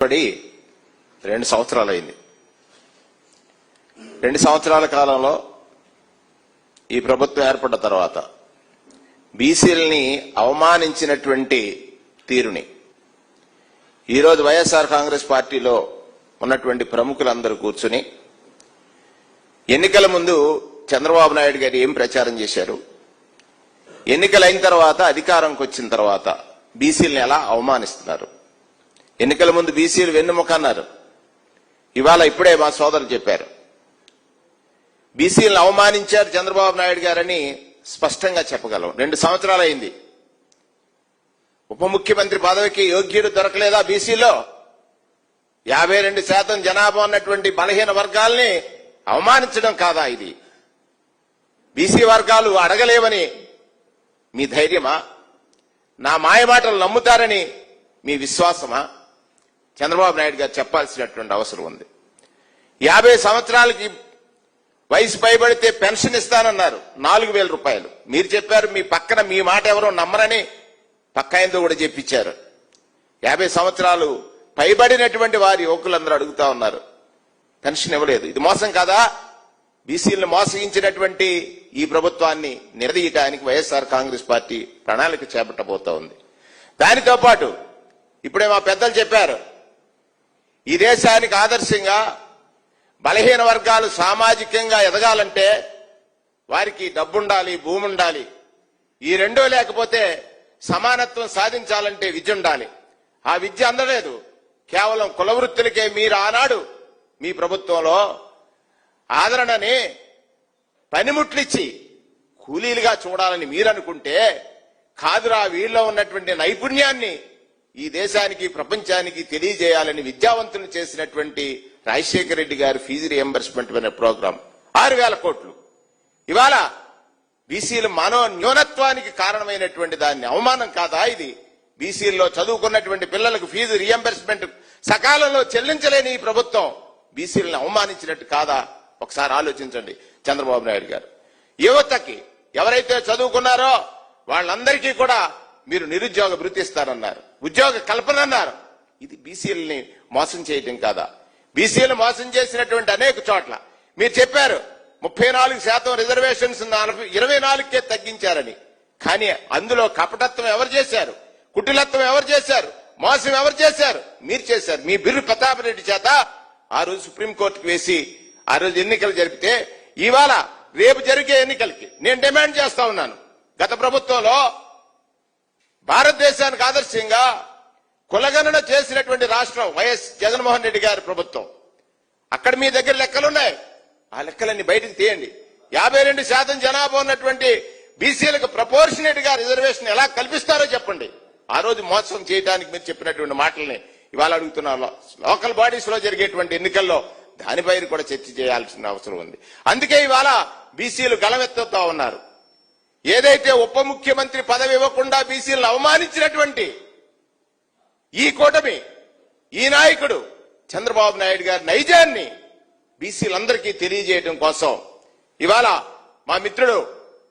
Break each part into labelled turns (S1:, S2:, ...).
S1: పడి 2 సంవత్సరాలు అయింది. 2 సంవత్సరాల కాలంలో ఈ ప్రభుత్వం ఏర్పడ్డ తర్వాత బీసీలని అవమానించినటువంటి తీరుని ఈరోజు వైఎస్ఆర్ కాంగ్రెస్ పార్టీలో ఉన్నటువంటి ప్రముఖులందరూ కూర్చుని ఎన్నికల ముందు చంద్రబాబు నాయుడు గారు ఏం ప్రచారం చేశారు, ఎన్నికలైన తర్వాత అధికారంకి వచ్చిన తర్వాత బీసీలను ఎలా అవమానిస్తున్నారు. ఎన్నికల ముందు బీసీలు వెన్నుముక అన్నారు. ఇవాళ ఇప్పుడే మా సోదరులు చెప్పారు బీసీలను అవమానించారు చంద్రబాబు నాయుడు గారని స్పష్టంగా చెప్పగలం. 2 సంవత్సరాలు అయింది. ఉప ముఖ్యమంత్రి పదవికి యోగ్యుడు దొరకలేదా బీసీలో? 52% జనాభా ఉన్నటువంటి బలహీన వర్గాల్ని అవమానించడం కాదా ఇది? బీసీ వర్గాలు అడగలేవని మీ ధైర్యమా? నా మాయమాటలు నమ్ముతారని మీ విశ్వాసమా? చంద్రబాబు నాయుడు గారు చెప్పాల్సినటువంటి అవసరం ఉంది. 50 సంవత్సరాలకి వయసు పైబడితే పెన్షన్ ఇస్తానన్నారు, 4,000 రూపాయలు. మీరు చెప్పారు మీ పక్కన మీ మాట ఎవరో నమ్మరని పక్క ఆయనతో కూడా చెప్పించారు. 50 సంవత్సరాలు పైబడినటువంటి వారి యువకులందరూ అడుగుతా ఉన్నారు, పెన్షన్ ఇవ్వలేదు. ఇది మోసం కాదా? బీసీలను మోసగించినటువంటి ఈ ప్రభుత్వాన్ని నిలదీయడానికి వైఎస్ఆర్ కాంగ్రెస్ పార్టీ ప్రణాళిక చేపట్టబోతా ఉంది. దానితో పాటు ఇప్పుడే మా పెద్దలు చెప్పారు, ఈ దేశానికి ఆదర్శంగా బలహీన వర్గాలు సామాజికంగా ఎదగాలంటే వారికి డబ్బుండాలి, భూమి ఉండాలి. ఈ రెండో లేకపోతే సమానత్వం సాధించాలంటే విద్య ఉండాలి. ఆ విద్య అందలేదు. కేవలం కుల వృత్తులకే మీరు ఆనాడు మీ ప్రభుత్వంలో ఆదరణని పనిముట్లిచ్చి కూలీలుగా చూడాలని మీరనుకుంటే కాదురా, వీళ్ళలో ఉన్నటువంటి నైపుణ్యాన్ని ఈ దేశానికి ప్రపంచానికి తెలియజేయాలని విద్యావంతులు చేసినటువంటి రాజశేఖర రెడ్డి గారి ఫీజు రియంబర్స్మెంట్ అనే ప్రోగ్రాం 6,000 కోట్లు. ఇవాళ బీసీల మానవ న్యూనత్వానికి కారణమైనటువంటి దాన్ని అవమానం కాదా ఇది? బీసీల్లో చదువుకున్నటువంటి పిల్లలకు ఫీజు రియంబర్స్మెంట్ సకాలంలో చెల్లించలేని ఈ ప్రభుత్వం బీసీలను అవమానించినట్టు కాదా? ఒకసారి ఆలోచించండి చంద్రబాబు నాయుడు గారు. యువతకి ఎవరైతే చదువుకున్నారో వాళ్ళందరికీ కూడా మీరు నిరుద్యోగ భృతి ఇస్తారన్నారు, ఉద్యోగ కల్పన అన్నారు. ఇది బీసీలని మోసం చేయటం కాదా? బీసీలు మోసం చేసినటువంటి అనేక చోట్ల మీరు చెప్పారు 34% రిజర్వేషన్స్ 24కే తగ్గించారని. కానీ అందులో కపటత్వం ఎవరు చేశారు? కుటిలత్వం ఎవరు చేశారు? మోసం ఎవరు చేశారు? మీరు చేశారు. మీ బిర్రు ప్రతాప్ రెడ్డి చేత ఆ రోజు సుప్రీంకోర్టుకు వేసి ఆ రోజు ఎన్నికలు జరిపితే ఇవాళ రేపు జరిగే ఎన్నికలకి నేను డిమాండ్ చేస్తా ఉన్నాను. గత ప్రభుత్వంలో భారతదేశానికి ఆదర్శంగా కులగణన చేసినటువంటి రాష్ట్రం వైఎస్ జగన్మోహన్ రెడ్డి గారి ప్రభుత్వం. అక్కడ మీ దగ్గర లెక్కలున్నాయి, ఆ లెక్కలన్నీ బయటకు తీయండి. 52% జనాభా ఉన్నటువంటి బీసీలకు ప్రపోర్షనేట్ గా రిజర్వేషన్ ఎలా కల్పిస్తారో చెప్పండి. ఆ రోజు మోసం చేయడానికి మీరు చెప్పినటువంటి మాటల్ని ఇవాళ అడుగుతున్నారు. లోకల్ బాడీస్ లో జరిగేటువంటి ఎన్నికల్లో దానిపై కూడా చర్చ చేయాల్సిన అవసరం ఉంది. అందుకే ఇవాళ బీసీలు గళమెత్తుతా ఉన్నారు. ఏదైతే ఉప ముఖ్యమంత్రి పదవి ఇవ్వకుండా బీసీలను అవమానించినటువంటి ఈ కూటమి, ఈ నాయకుడు చంద్రబాబు నాయుడు గారి నైజాన్ని బీసీలందరికీ తెలియజేయడం కోసం ఇవాళ మా మిత్రుడు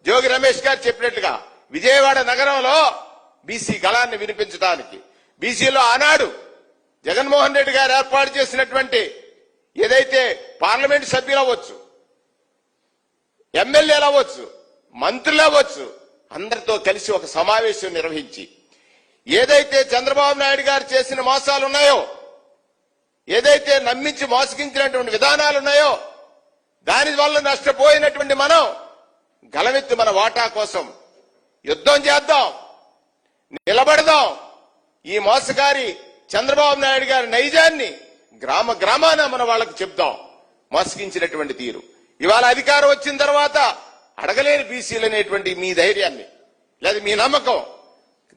S1: జోగి రమేష్ గారు చెప్పినట్లుగా విజయవాడ నగరంలో బీసీ గళాన్ని వినిపించడానికి బీసీలో ఆనాడు జగన్మోహన్ రెడ్డి గారు ఏర్పాటు చేసినటువంటి ఏదైతే పార్లమెంట్ సభ్యులు అవ్వచ్చు, ఎమ్మెల్యేలు అవ్వచ్చు, మంత్రులు అవ్వచ్చు, అందరితో కలిసి ఒక సమావేశం నిర్వహించి ఏదైతే చంద్రబాబు నాయుడు గారు చేసిన మోసాలు ఉన్నాయో, ఏదైతే నమ్మించి మోసగించినటువంటి విధానాలు ఉన్నాయో, దాని వల్ల నష్టపోయినటువంటి మనం గలమెత్తి మన వాటా కోసం యుద్ధం చేద్దాం, నిలబడదాం. ఈ మోసగారి చంద్రబాబు నాయుడు గారి నైజాన్ని గ్రామ గ్రామాన మన వాళ్ళకు చెప్దాం. మోసగించినటువంటి తీరు ఇవాళ అధికారం వచ్చిన తర్వాత అడగలేని బీసీలు అనేటువంటి మీ ధైర్యాన్ని, లేదా మీ నమ్మకం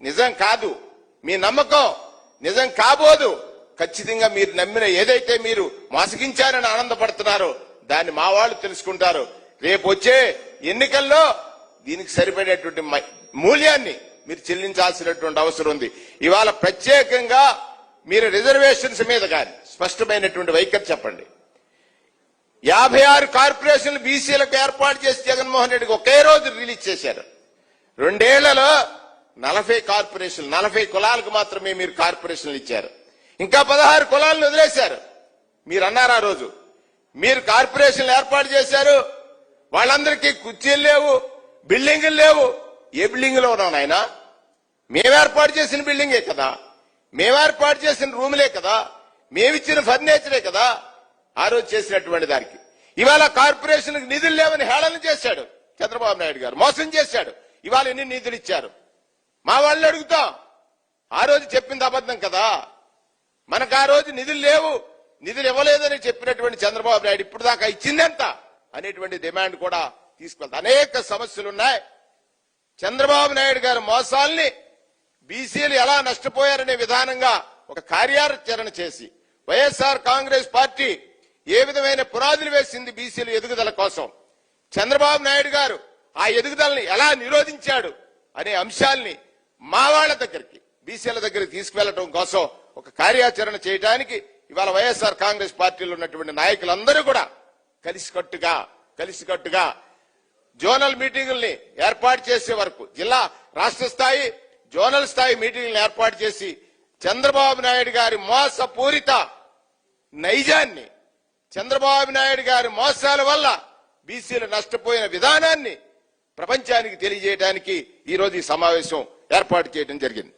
S1: నిజం కాదు, మీ నమ్మకం నిజం కాబోదు. ఖచ్చితంగా మీరు నమ్మిన ఏదైతే మీరు మోసగించారని ఆనందపడుతున్నారో దాన్ని మా వాళ్ళు తెలుసుకుంటారు. రేపు వచ్చే ఎన్నికల్లో దీనికి సరిపడేటువంటి మూల్యాన్ని మీరు చెల్లించాల్సినటువంటి అవసరం ఉంది. ఇవాళ ప్రత్యేకంగా మీరు రిజర్వేషన్స్ మీద కానీ స్పష్టమైనటువంటి వైఖరి చెప్పండి. 56 కార్పొరేషన్లు బీసీలకు ఏర్పాటు చేసి జగన్మోహన్ రెడ్డికి ఒకే రోజు రిలీజ్ చేశారు. 2 ఏళ్లలో 40 కార్పొరేషన్లు, 40 కులాలకు మాత్రమే మీరు కార్పొరేషన్లు ఇచ్చారు. ఇంకా 16 కులాలను వదిలేశారు. మీరు అన్నారు ఆ రోజు, మీరు కార్పొరేషన్లు ఏర్పాటు చేశారు, వాళ్ళందరికీ కుర్చీలు లేవు, బిల్డింగులు లేవు. ఏ బిల్డింగ్ లో ఉన్నావు నాయనా? మేము ఏర్పాటు చేసిన బిల్డింగే కదా, మేము ఏర్పాటు చేసిన రూములే కదా, మేమిచ్చిన ఫర్నిచరే కదా ఆ రోజు చేసినటువంటి దానికి. ఇవాళ కార్పొరేషన్కి నిధులు లేవని హేళన చేశాడు చంద్రబాబు నాయుడు గారు, మోసం చేశాడు. ఇవాళ ఎన్ని నిధులు ఇచ్చారు? మా వాళ్ళు అడుగుతాం, ఆ రోజు చెప్పింది అబద్ధం కదా. మనకు ఆ రోజు నిధులు లేవు, నిధులు ఇవ్వలేదని చెప్పినటువంటి చంద్రబాబు నాయుడు ఇప్పుడు దాకా ఇచ్చిందెంత అనేటువంటి డిమాండ్ కూడా తీసుకెళ్తా. అనేక సమస్యలు ఉన్నాయి. చంద్రబాబు నాయుడు గారి మోసాల్ని బీసీలు ఎలా నష్టపోయారనే విధానంగా ఒక కార్యాచరణ చేసి వైఎస్ఆర్ కాంగ్రెస్ పార్టీ ఏ విధమైన పునాదులు వేసింది బీసీల ఎదుగుదల కోసం, చంద్రబాబు నాయుడు గారు ఆ ఎదుగుదలని ఎలా నిరోధించాడు అనే అంశాల్ని మా వాళ్ళ దగ్గరికి, బీసీల దగ్గరికి తీసుకువెళ్లడం కోసం ఒక కార్యాచరణ చేయడానికి ఇవాళ వైఎస్ఆర్ కాంగ్రెస్ పార్టీలో ఉన్నటువంటి నాయకులందరూ కూడా కలిసికట్టుగా జోనల్ మీటింగుల్ని ఏర్పాటు చేసే వరకు, జిల్లా రాష్ట్ర స్థాయి జోనల్ స్థాయి మీటింగులను ఏర్పాటు చేసి చంద్రబాబు నాయుడు గారి మోసపూరిత నైజాన్ని, చంద్రబాబు నాయుడు గారి మోసాల వల్ల బీసీలు నష్టపోయిన విధానాన్ని ప్రపంచానికి తెలియజేయడానికి ఈ రోజు ఈ సమావేశం ఏర్పాటు చేయడం జరిగింది.